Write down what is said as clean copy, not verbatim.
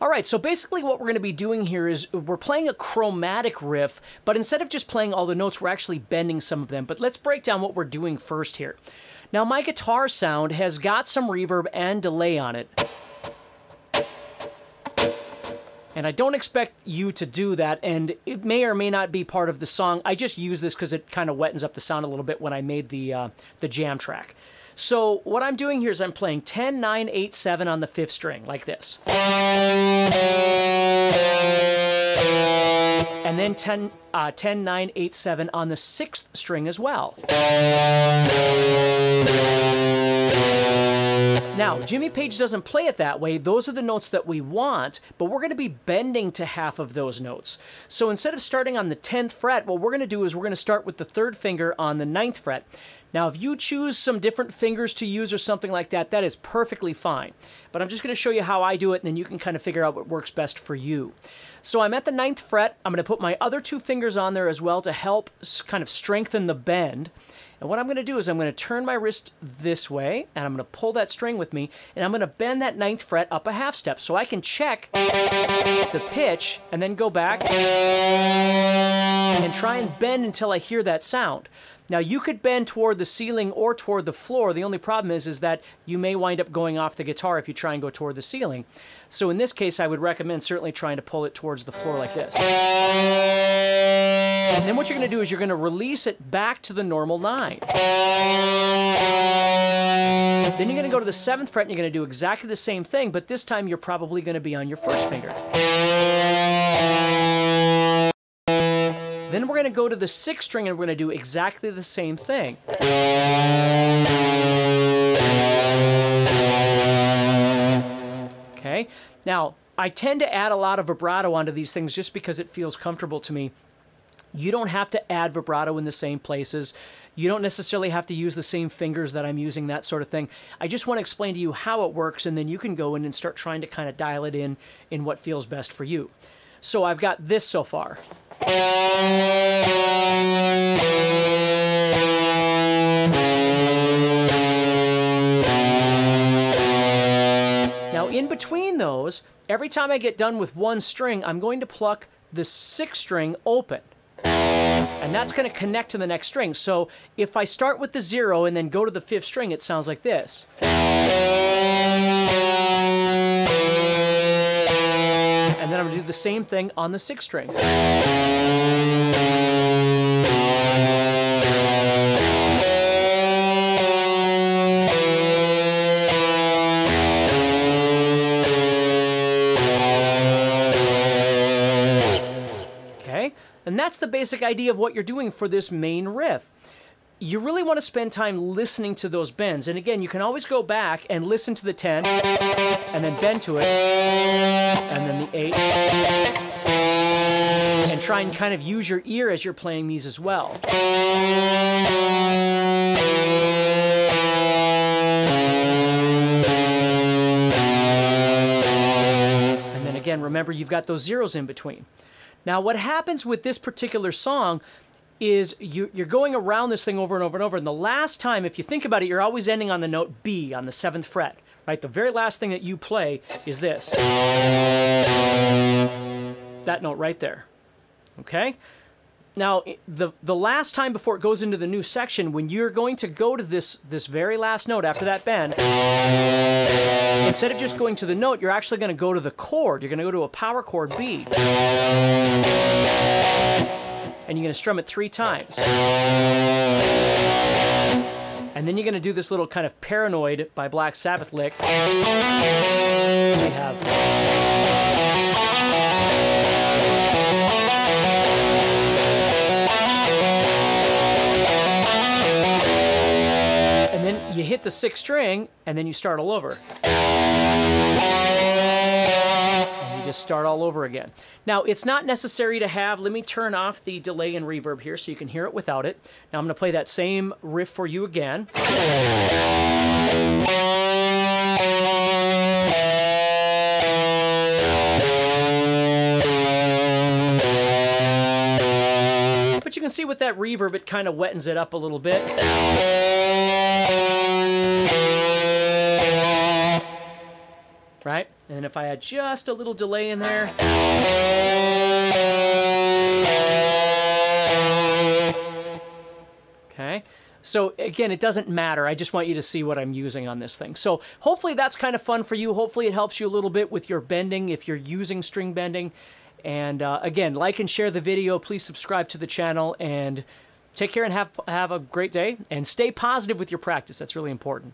All right, so basically what we're going to be doing here is we're playing a chromatic riff, but instead of just playing all the notes, we're actually bending some of them. But let's break down what we're doing first here. Now, my guitar sound has got some reverb and delay on it. And I don't expect you to do that, and it may or may not be part of the song. I just use this because it kind of wettens up the sound a little bit when I made the jam track. So what I'm doing here is I'm playing 10, 9, 8, 7 on the 5th string, like this. And then 10, 9, 8, 7 on the 6th string as well. Now, Jimmy Page doesn't play it that way. Those are the notes that we want, but we're going to be bending to half of those notes. So instead of starting on the 10th fret, what we're going to do is we're going to start with the 3rd finger on the 9th fret. Now, if you choose some different fingers to use or something like that, that is perfectly fine. But I'm just going to show you how I do it, and then you can kind of figure out what works best for you. So I'm at the 9th fret. I'm going to put my other 2 fingers on there as well to help kind of strengthen the bend. And what I'm going to do is I'm going to turn my wrist this way, and I'm going to pull that string with me, and I'm going to bend that 9th fret up a half step so I can check the pitch and then go back and try and bend until I hear that sound. Now, you could bend toward the ceiling or toward the floor. The only problem is that you may wind up going off the guitar if you try and go toward the ceiling. So in this case, I would recommend certainly trying to pull it towards the floor like this. And then what you're going to do is you're going to release it back to the normal 9. Then you're going to go to the 7th fret and you're going to do exactly the same thing, but this time you're probably going to be on your 1st finger. Then we're going to go to the 6th string and we're going to do exactly the same thing. Okay, now I tend to add a lot of vibrato onto these things just because it feels comfortable to me. You don't have to add vibrato in the same places. You don't necessarily have to use the same fingers that I'm using, that sort of thing. I just want to explain to you how it works, and then you can go in and start trying to kind of dial it in what feels best for you. So I've got this so far. Now, in between those, every time I get done with one string, I'm going to pluck the 6th string open. And that's going to connect to the next string. So if I start with the 0 and then go to the 5th string, it sounds like this. And then I'm going to do the same thing on the 6th string. Okay, and that's the basic idea of what you're doing for this main riff. You really want to spend time listening to those bends. And again, you can always go back and listen to the 10, and then bend to it, and then the 8, and try and kind of use your ear as you're playing these as well. And then again, remember you've got those zeros in between. Now, what happens with this particular song is you're going around this thing over and over and over, and the last time, if you think about it, you're always ending on the note B on the 7th fret, right? The very last thing that you play is this. That note right there, okay? Now, the last time before it goes into the new section, when you're going to go to this very last note after that bend, instead of just going to the note, you're actually going to go to the chord. You're going to go to a power chord B. And you're going to strum it 3 times. And then you're going to do this little kind of Paranoid by Black Sabbath lick. So you have... And then you hit the 6th string, and then you start all over. Just start all over again. Now, it's not necessary to have, let me turn off the delay and reverb here so you can hear it without it. Now I'm going to play that same riff for you again. But you can see with that reverb, it kind of wettens it up a little bit. right? And if I had just a little delay in there. Okay. So again, it doesn't matter. I just want you to see what I'm using on this thing. So hopefully that's kind of fun for you. Hopefully it helps you a little bit with your bending if you're using string bending. And again, like and share the video. Please subscribe to the channel and take care and have a great day. And stay positive with your practice. That's really important.